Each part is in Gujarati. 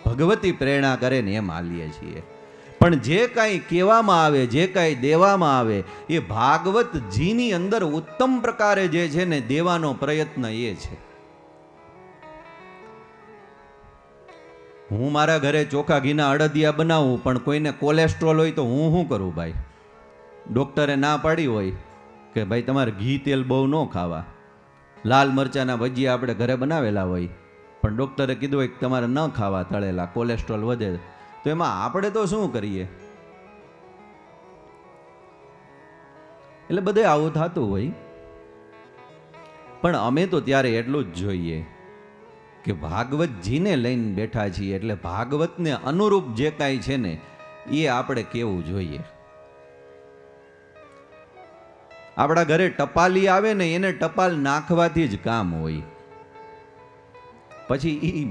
ભગવતી પ્રેરણા કરે ને એમ હાલીએ છીએ. પણ જે કાંઈ કહેવામાં આવે, જે કાંઈ દેવામાં આવે, એ ભાગવતજીની અંદર ઉત્તમ પ્રકારે જે છે ને દેવાનો પ્રયત્ન એ છે. હું મારા ઘરે ચોખા ઘીના અડદિયા બનાવું, પણ કોઈને કોલેસ્ટ્રોલ હોય તો હું શું કરું ભાઈ? ડૉક્ટરે ના પાડી હોય કે ભાઈ તમારે ઘી તેલ બહુ ન ખાવા, લાલ મરચાના ભજીયા આપણે ઘરે બનાવેલા હોય, પણ ડૉક્ટરે કીધું હોય કે તમારે ન ખાવા તળેલા, કોલેસ્ટ્રોલ વધે, તો એમાં આપણે તો શું કરીએ? એટલે બધે આવું થતું હોય. પણ અમે તો ત્યારે એટલું જ જોઈએ કે ભાગવતજીને લઈને બેઠા છીએ, એટલે ભાગવતને અનુરૂપ જે કાંઈ છે ને એ આપણે કેવું જોઈએ. આપણા ઘરે ટપાલી આવે ને એને ટપાલ નાખવાથી જ કામ હોય. પછી એ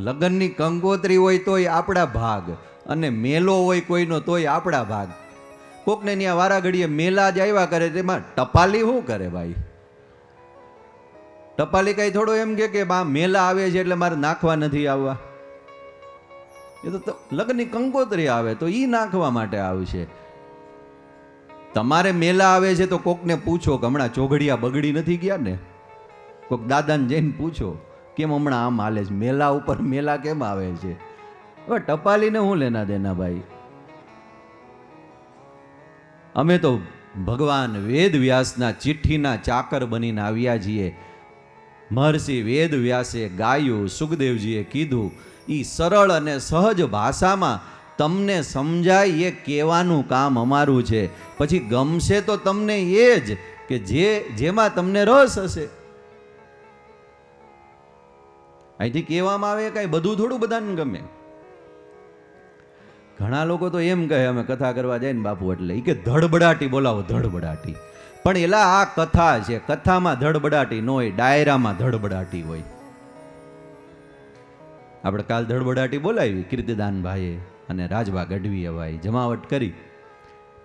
લગ્નની કંકોત્રી હોય તોય આપણા ભાગ, અને મેલો હોય કોઈનો તોય આપણા ભાગ. કોકને ત્યાં વારા ઘડીએ મેલા જ આવ્યા કરે, તેમાં ટપાલી શું કરે ભાઈ? ટપાલી કઈ થોડો એમ કે બા મેલા આવે છે એટલે મારે નાખવા નથી આવવા. એ તો લગ્નની કંકોત્રી આવે તો ઈ નાખવા માટે આવશે. તમારે મેલા આવે છે તો કોકને પૂછો કે હમણાં ચોઘડિયા બગડી નથી ગયા ને? કોક દાદાને જઈને પૂછો કેમ હમણાં આમ હાલે છે, મેલા ઉપર મેલા કેમ આવે છે? હવે ટપાલીને હું લેના દેના ભાઈ? અમે તો ભગવાન વેદ વ્યાસના ચિઠ્ઠીના ચાકર બનીને આવ્યા છીએ. મહર્ષિ વેદ વ્યાસે ગાયું, સુખદેવજીએ કીધું, એ સરળ અને સહજ ભાષામાં તમને સમજાય એ કહેવાનું કામ અમારું છે. પછી ગમશે તો તમને એ જ કે જેમાં તમને રસ હશે. અહીંથી કહેવામાં આવે કાંઈ બધું થોડું બધાને ગમે. ઘણા લોકો તો એમ કહે અમે કથા કરવા જાય ને બાપુ એટલે એ કે ધડબડાટી બોલાવો, ધડબડાટી. પણ એલા આ કથા છે, કથામાં ધડબડાટી ન હોય, ડાયરામાં ધડબડાટી હોય. આપણે કાલ ધડબડાટી બોલાવી કીર્તિદાનભાઈએ અને રાજભા ગઢવીએ ભાઈ જમાવટ કરી.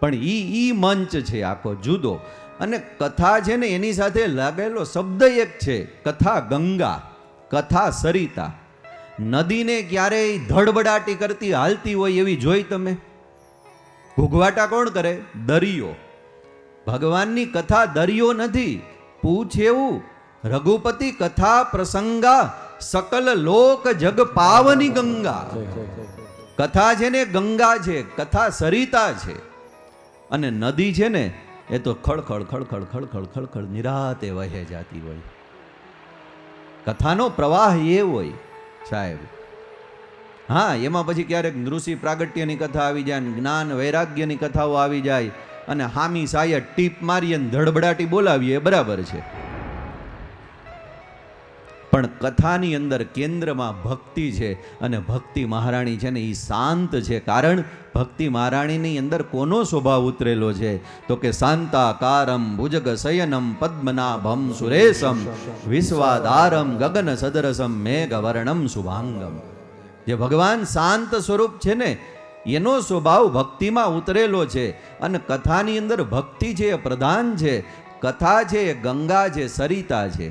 પણ ઈ મંચ છે આખો જુદો. અને કથા છે ને એની સાથે લાગેલો શબ્દ એક છે, કથા ગંગા, કથા સરિતા. નદીને ક્યારેય ધડબડાટી કરતી હાલતી હોય એવી જોઈ તમે? ઘૂઘવાટા કોણ કરે? દરિયો. ભગવાનની કથા દરિયો નથી. પૂછ એવું, રઘુપતિ કથા પ્રસંગા, સકલ લોક જગ પાવની ગંગા. કથા છે ને ગંગા છે, કથા સરિતા છે. અને નદી છે ને એ તો ખળખળ ખળખળ ખળખળ ખળખળ નિરાતે વહે જાતી હોય. કથાનો પ્રવાહ એ હોય સાહેબ. હા, એમાં પછી ક્યારેક નૃષિ પ્રાગટ્યની કથા આવી જાય, જ્ઞાન વૈરાગ્યની કથાઓ આવી જાય, અને હામી સાયે ટીપ મારી અને ધડબડાટી બોલાવીએ બરાબર છે. પણ કથાની અંદર કેન્દ્રમાં ભક્તિ છે, અને ભક્તિ મહારાણી છે ને એ શાંત છે. કારણ ભક્તિ મહારાણીની અંદર કોનો સ્વભાવ ઉતરેલો છે? તો કે શાંતાકારમ ભુજગ શયનમ પદ્મનાભમ સુરેશમ વિશ્વાધારમ ગગન સદરસમ મેઘવર્ણમ શુભાંગમ. જે ભગવાન શાંત સ્વરૂપ છે ને એનો સ્વભાવ ભક્તિમાં ઉતરેલો છે. અને કથાની અંદર ભક્તિ છે એ પ્રધાન છે. કથા છે એ ગંગા છે, સરિતા છે.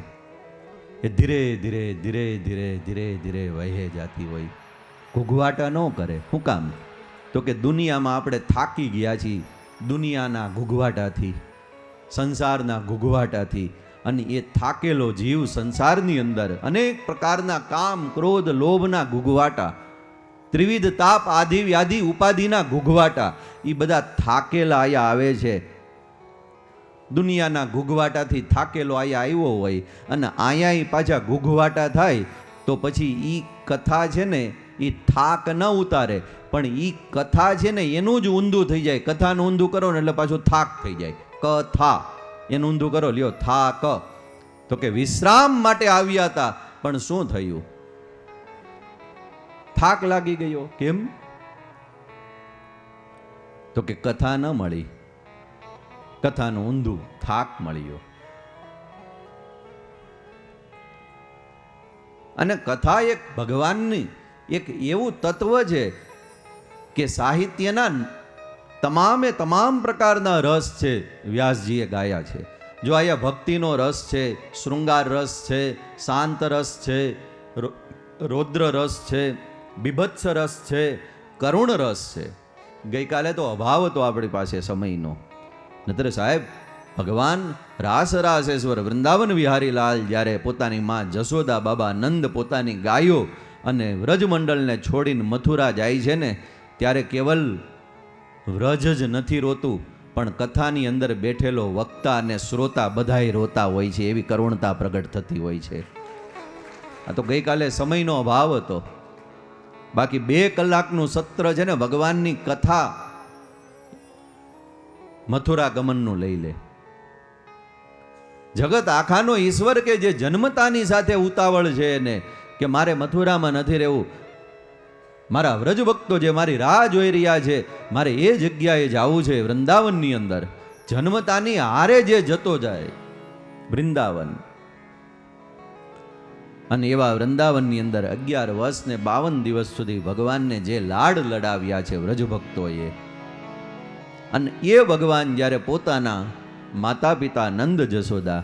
એ ધીરે ધીરે ધીરે ધીરે ધીરે ધીરે વહે જાતી હોય. ઘૂઘવાટા ન કરે. શું કામ? તો કે દુનિયામાં આપણે થાકી ગયા છીએ, દુનિયાના ઘૂઘવાટાથી, સંસારના ઘૂઘવાટાથી. અને એ થાકેલો જીવ સંસારની અંદર અનેક પ્રકારના કામ, ક્રોધ, લોભના ઘૂઘવાટા, ત્રિવિધ તાપ, આદિ વ્યાધિ ઉપાધિના ઘૂઘવાટા, એ બધા થાકેલા આયા આવે છે. દુનિયાના ઘૂઘવાટાથી થાકેલો આયા આવ્યો હોય અને આયા પાછા ઘૂઘવાટા થાય તો પછી ઈ કથા છે ને એ થાક ન ઉતારે, પણ ઈ કથા છે ને એનું જ ઊંધું થઈ જાય. કથાનું ઊંધું કરો ને એટલે પાછું થાક થઈ જાય. કથા એનું ઊંધું કરો, લ્યો થાક. તો કે વિશ્રામ માટે આવ્યા હતા, પણ શું થયું? થાક લાગી ગયો. કેમ? તો કે કથા ન મળી, કથાનું ઊંધું, થાક મળ્યો. અને કથા એક ભગવાનની એક એવું તત્વ છે કે સાહિત્યના તમામે તમામ પ્રકારના રસ છે વ્યાસજીએ ગાયા છે. જો અહીંયા ભક્તિનો રસ છે, શૃંગાર રસ છે, શાંત રસ છે, રૌદ્ર રસ છે, બીભત્સ રસ છે, કરુણ રસ છે. ગઈકાલે તો અભાવ હતો આપણી પાસે સમયનો. નતર સાહેબ, ભગવાન રાસેશ્વર વૃંદાવન વિહારી લાલ જ્યારે પોતાની માં જશોદા, બાબા નંદ પોતાની ગાયો અને વ્રજમંડળને છોડીને મથુરા જાય છે ને, ત્યારે કેવલ વ્રજ જ નથી રોતું, પણ કથાની અંદર બેઠેલો વક્તા અને શ્રોતા બધાય રોતા હોય છે. એવી કરુણતા પ્રગટ થતી હોય છે. આ તો ગઈકાલે સમયનો અભાવ હતો. બાકી 2 કલાકનું સત્ર છે ને ભગવાનની કથા મથુરા ગમનનું લઈ લે. જગત આખાનો ઈશ્વર કે જે જન્મતાની સાથે ઉતાવળ છે ને કે મારે મથુરામાં નથી રહેવું, મારા વ્રજભક્તો જે મારી રાહ જોઈ રહ્યા છે, મારે એ જગ્યાએ જવું છે વૃંદાવનની અંદર. જન્મતાની હારે જે જતો જાય વૃંદાવન, અને એવા વૃંદાવનની અંદર 11 વર્ષ ને 52 દિવસ સુધી ભગવાનને જે લાડ લડાવ્યા છે વ્રજભક્તોએ, અને એ ભગવાન જ્યારે પોતાના માતા પિતા નંદ જશોદા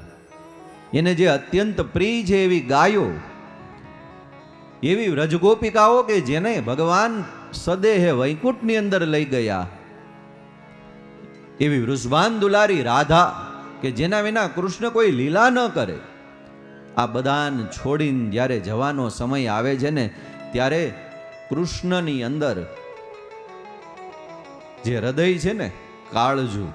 એને જે અત્યંત પ્રિય છે એવી ગાયો, એવી વ્રજગોપિકાઓ કે જેને ભગવાન સદેહે વૈકુંઠની અંદર લઈ ગયા, એવી વૃષભાન દુલારી રાધા કે જેના વિના કૃષ્ણ કોઈ લીલા ન કરે, આ બધાને છોડીને જ્યારે જવાનો સમય આવે છે ને, ત્યારે કૃષ્ણની અંદર જે હૃદય છે ને કાળજુ,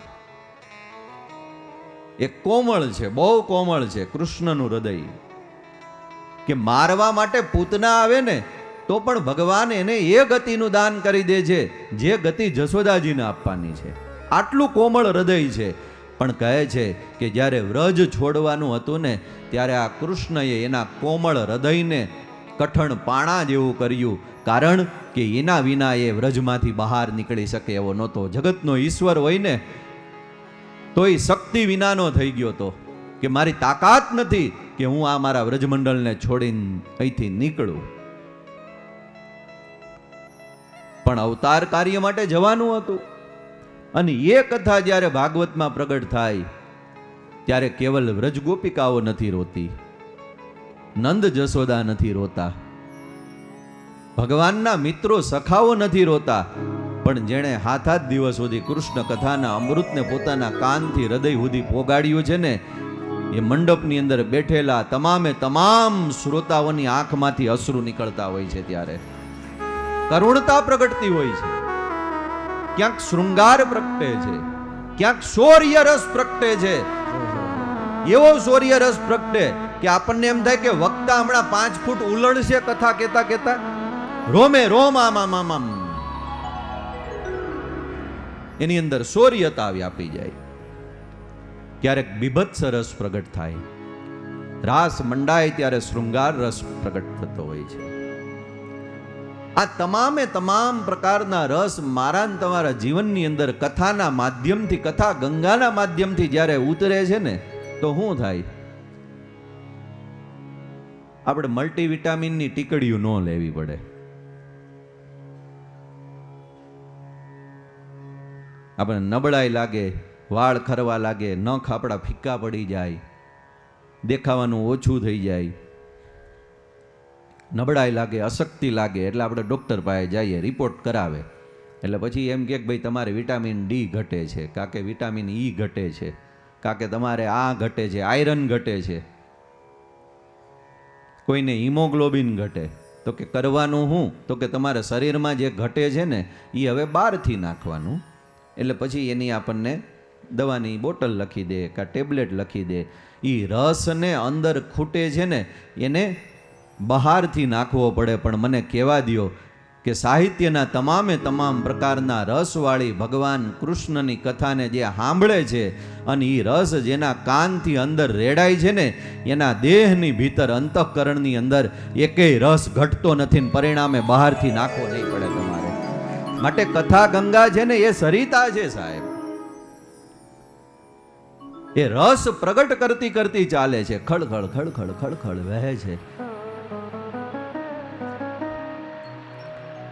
એ કોમળ છે, બહુ કોમળ છે કૃષ્ણનું હૃદય. કે મારવા માટે પૂતના આવે ને તો પણ ભગવાન એને એ ગતિનું દાન કરી દે છે જે ગતિ જશોદાજીને આપવાની છે. આટલું કોમળ હૃદય છે. પણ કહે છે કે જ્યારે વ્રજ છોડવાનું હતું ને, ત્યારે આ કૃષ્ણએ એના કોમળ હૃદયને કઠણ પાણા જેવું કર્યું. કારણ કે એના વિના એ વ્રજમાંથી બહાર નીકળી શકે એવો નહોતો. જગતનો ઈશ્વર હોય ને તોય શક્તિ વિનાનો થઈ ગયો હતો કે મારી તાકાત નથી કે હું આ મારા વ્રજમંડળને છોડીને અહીંથી નીકળું. પણ અવતાર કાર્ય માટે જવાનું હતું. અને એ કથા જ્યારે ભાગવતમાં પ્રગટ થાય ત્યારે કેવલ વ્રજ ગોપિકાઓ નથી રોતી, નંદ જશોદા નથી રોતા, ભગવાનના મિત્રો સખાઓ નથી રોતા, પણ જેણે હાથ દિવસ સુધી કૃષ્ણ કથાના અમૃતને પોતાના કાનથી હૃદય સુધી પોગાડ્યું છે ને, એ મંડપની અંદર બેઠેલા તમામ શ્રોતાઓની આંખમાંથી અશ્રુ નીકળતા હોય છે. ત્યારે કરુણતા પ્રગટતી હોય છે, ક્યાંક શૃંગાર પ્રગટે છે, ક્યાંક શૌર્ય રસ પ્રગટે છે. એવો શૌર્ય રસ પ્રગટે કે આપણને એમ થાય કે વક્તા હમણાં 5 ફૂટ ઉલળશે કથા કેતા કેતા, રોમે રોમ આમ એની અંદર શૌર્યતા વ્યાપી જાય. ક્યારેક બીભત્સ રસ પ્રગટ થાય, રાસ મંડાય ત્યારે શૃંગાર રસ પ્રગટ થતો હોય છે. આ તમામ પ્રકારના રસ મારા ને તમારા જીવનની અંદર કથાના માધ્યમથી, કથા ગંગાના માધ્યમથી જ્યારે ઉતરે છે ને, તો શું થાય? આપણે મલ્ટીવિટામિનની ટીકડીઓ ન લેવી પડે. આપણે નબળાઈ લાગે, વાળ ખરવા લાગે, નખ આપણા ફીકા પડી જાય, દેખાવાનું ઓછું થઈ જાય, નબળાઈ લાગે, અશક્તિ લાગે, એટલે આપણે ડૉક્ટર પાસે જઈએ, રિપોર્ટ કરાવે. એટલે પછી એમ કે ભાઈ તમારે વિટામિન ડી ઘટે છે, કાં કે વિટામિન ઈ ઘટે છે, કાં કે તમારે આ ઘટે છે, આયરન ઘટે છે, કોઈને હિમોગ્લોબિન ઘટે. તો કે કરવાનું શું? તો કે તમારા શરીરમાં જે ઘટે છે ને એ હવે બહારથી નાખવાનું. એટલે પછી એની આપણને દવાની બોટલ લખી દે કાં ટેબ્લેટ લખી દે. એ રસને અંદર ખૂટે છે ને એને બહારથી નાખવો પડે. પણ મને કહેવા દ્યો કે સાહિત્યના તમામ પ્રકારના રસવાળી ભગવાન કૃષ્ણની કથાને જે સાંભળે છે અને એ રસ જેના કાનથી અંદર રેડાય છે ને, એના દેહની ભીતર અંતઃકરણની અંદર એકેય રસ ઘટતો નથી ને પરિણામે બહારથી નાખવો નહીં પડે તમારે. માટે કથા ગંગા છે ને એ સરિતા છે સાહેબ. એ રસ પ્રગટ કરતી ચાલે છે, ખળખળ ખળખળ ખળખળ વહે છે.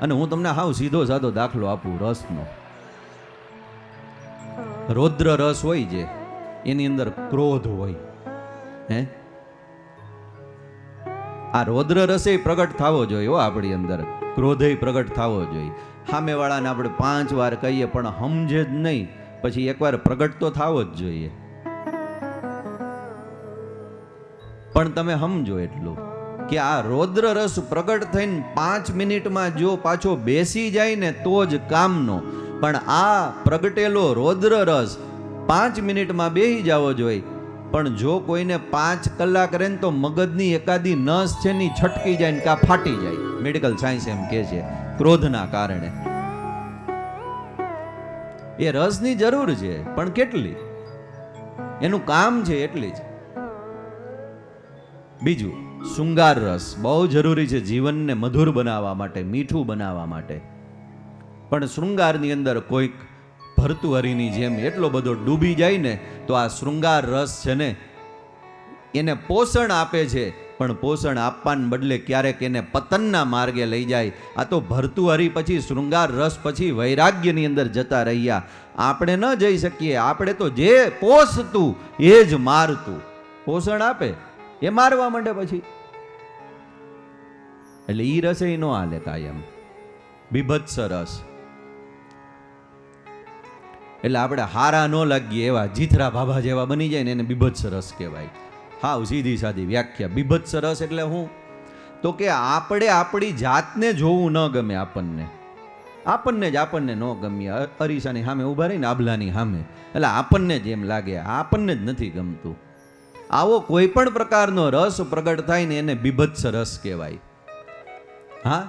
અને હું તમને હાવ સીધો સાધો દાખલો આપું રસનો. રૌદ્ર રસ હોય છે, એની અંદર ક્રોધ હોય, હે આ રૌદ્ર રસે પ્રગટ થવો જોઈએ હો આપણી અંદર, ક્રોધય પ્રગટ થવો જોઈએ. સામેવાળાને આપણે 5 વાર કહીએ પણ સમજે જ નહીં, પછી એકવાર પ્રગટ તો થવો જ જોઈએ. પણ તમે સમજો એટલું કે આ રૌદ્ર રસ પ્રગટ થઈને 5 મિનિટમાં જો પાછો બેસી જાય ને તો જ કામનો. પણ આ પ્રગટેલો રૌદ્ર રસ 5 મિનિટમાં બેસી જવો જોઈએ. પણ જો કોઈને 5 કલાક રહે ને તો મગજની એકાદી નસ છે ને છટકી જાય ને કાં ફાટી જાય. મેડિકલ સાયન્સ એમ કહે છે, ક્રોધના કારણે. એ રસની જરૂર છે પણ કેટલી, એનું કામ છે એટલી જ. બીજું, શૃંગાર રસ બહુ જરૂરી છે જીવનને મધુર બનાવવા માટે, મીઠું બનાવવા માટે. પણ શૃંગારની અંદર કોઈક ભર્તુહરીની જેમ એટલો બધો ડૂબી જાય ને તો આ શૃંગાર રસ છે ને એને પોષણ આપે છે, પણ પોષણ આપવાને બદલે ક્યારેક એને પતનના માર્ગે લઈ જાય. આ તો ભર્તુહરી પછી શૃંગાર રસ પછી વૈરાગ્યની અંદર જતા રહ્યા. આપણે ન જઈ શકીએ. આપણે તો જે પોષતું એ જ મારતું. પોષણ આપે એ મારવા માંડે પછી. એટલે ઈ રસે નો હાલે કાયમ. બીભત્સ રસ એટલે આપણે હારા ન લાગીએ એવા જીથરા ભાભા જેવા બની જાય ને એને બીભત્સ રસ કહેવાય. હાવ સીધી સાદી વ્યાખ્યા. બીભત્સ રસ એટલે હું તો કે આપણે આપણી જાતને જોવું ન ગમે. આપણને જ આપણને ન ગમે. અરીસાની સામે ઊભા રહીને આભલાની સામે એટલે આપણને જ એમ લાગે આપણને જ નથી ગમતું. આવો કોઈ પણ પ્રકારનો રસ પ્રગટ થાય ને એને બીભત્સ રસ કહેવાય. હા,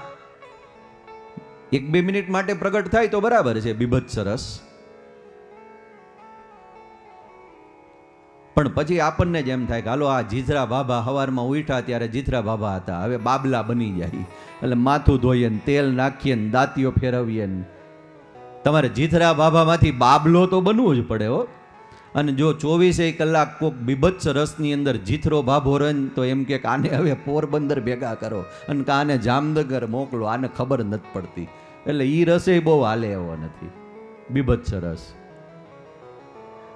1-2 મિનિટ માટે પ્રગટ થાય તો બરાબર છે બીભત્સ રસ, પણ પછી આપણને જ એમ થાય કે હાલો આ જીથરા બાબા સવારમાં ઉઠ્યા ત્યારે જીથરા બાબા હતા, હવે બાબલા બની જાય. એટલે માથું ધોઈએ ને તેલ નાખીએ ને દાંતીઓ ફેરવીએ ને. તમારે જીથરા બાબામાંથી બાબલો તો બનવું જ પડે હો. અને જો 24 કલાક કોક બીભત્સ રસની અંદર જીથરો ભાભો રહે તો એમ કે આને હવે પોરબંદર ભેગા કરો અને આને જામનગર મોકલો, આને ખબર નથી પડતી. એટલે ઈ રસે બહુ હાલે એવો નથી બીભત્સ રસ.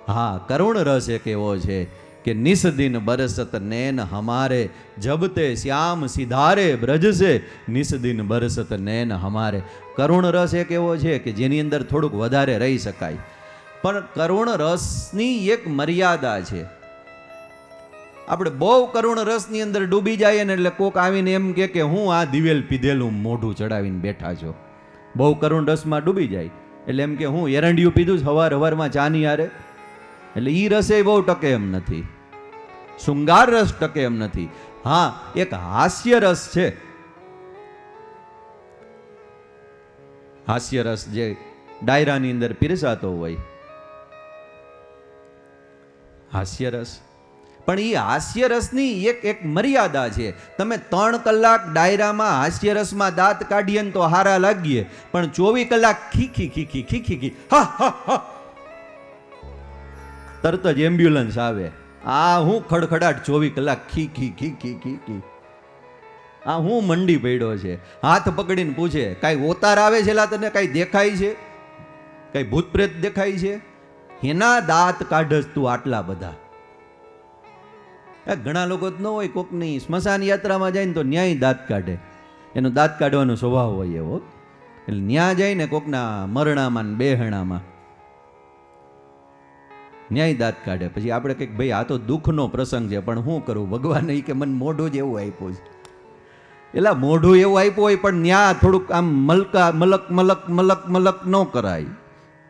હા, કરુણ રસ એક એવો છે કે નિસદિન બરસત નૈન હમારે, જબતે શ્યામ સિધારે બ્રજ સે નિસદિન બરસત નૈન હમારે. કરુણ રસ એક એવો છે કે જેની અંદર થોડુંક વધારે રહી શકાય, પણ કરુણ રસની એક મર્યાદા છે. આપણે બહુ કરુણ રસની અંદર ડૂબી જાય ને એટલે કોક આવીને એમ કે હું આ દિવેલ પીધેલું મોઢું ચડાવીને બેઠા છો. બહુ કરુણ રસમાં ડૂબી જાય એટલે એમ કે હું એરંડિયું પીધું હવારમાં ચાની હારે. એટલે ઈ રસે બહુ ટકે એમ નથી. શૃંગાર રસ ટકે એમ નથી. હા, એક હાસ્ય રસ છે. હાસ્ય રસ જે ડાયરાની અંદર પીરસાતો હોય હાસ્ય રસ. પણ એ હાસ્ય રસની એક મર્યાદા છે. તમે 3 કલાક ડાયરામાં હાસ્ય રસમાં દાંત કાઢીએ ને તો હારા લાગીએ, પણ 24 કલાક ખીખી ખીખી ખીખી ખી હા હા હા તરત જ એમ્બ્યુલન્સ આવે. આ હું ખડખડાટ 24 કલાક ખી ખી ખી ખી ખી ખી. આ હું મંડી પડ્યો છે. હાથ પકડીને પૂછે કાંઈ ઓતાર આવે છે લા તને, કાંઈ દેખાય છે, કાંઈ ભૂત પ્રેત દેખાય છે? એના દાંત કાઢસ તું આટલા બધા. ઘણા લોકો જ ન હોય, કોકની સ્મશાન યાત્રામાં જાય ને તો ન્યાય દાંત કાઢે. એનો દાંત કાઢવાનો સ્વભાવ હોય એવો. એટલે ન્યા જાય ને કોકના મરણામાં ને બેહણામાં ન્યાય દાંત કાઢે. પછી આપણે કંઈક ભાઈ આ તો દુઃખનો પ્રસંગ છે પણ શું કરું, ભગવાન કે મને મોઢું જ એવું આપ્યું છે. એટલે મોઢું એવું આપ્યું હોય પણ ન્યા થોડુંક આમ મલક મલક ન કરાય.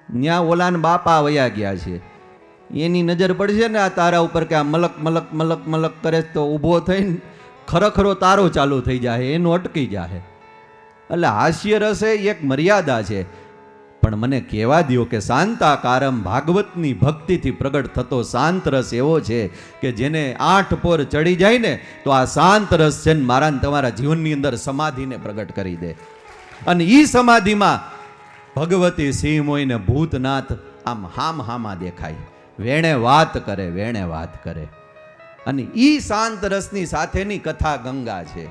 ન્યા ઓલાન બાપા વયા ગયા છે, એની નજર પડશે ને આ તારા ઉપર કે આ મલક કરે તો ઊભો થઈને ખરેખરો તારો ચાલુ થઈ જાય, એનું અટકી જાય. એટલે હાસ્ય રસે એક મર્યાદા છે. પણ મને કહેવા દો કે શાંતાકારમ ભાગવતની ભક્તિથી પ્રગટ થતો શાંત રસ એવો છે કે જેને 8 પોર ચડી જાય ને તો આ શાંત રસ છે ને મારા ને તમારા જીવનની અંદર સમાધિને પ્રગટ કરી દે. અને ઈ સમાધિમાં ભગવતી સિંહ મોઈને ભૂતનાથ આમ હામા દેખાય, વેણે વાત કરે. અને ઈ શાંત રસની સાથેની કથા ગંગા છે.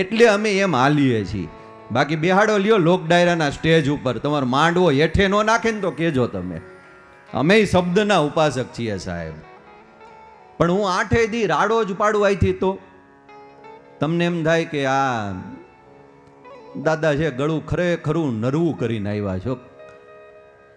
એટલે અમે એમ હાલીએ છીએ. બાકી બેહાડો લ્યો લોક ડાયરાના સ્ટેજ ઉપર, તમારો માંડવો હેઠે નો નાખે ને તો કેજો તમે. અમે શબ્દના ઉપાસક છીએ સાહેબ. પણ હું 8 દી રાડો જ પાડું આઈથી તો તમને એમ થાય કે આ દાદા છે ગળું ખરેખરું નરવું કરીને આવ્યા છો.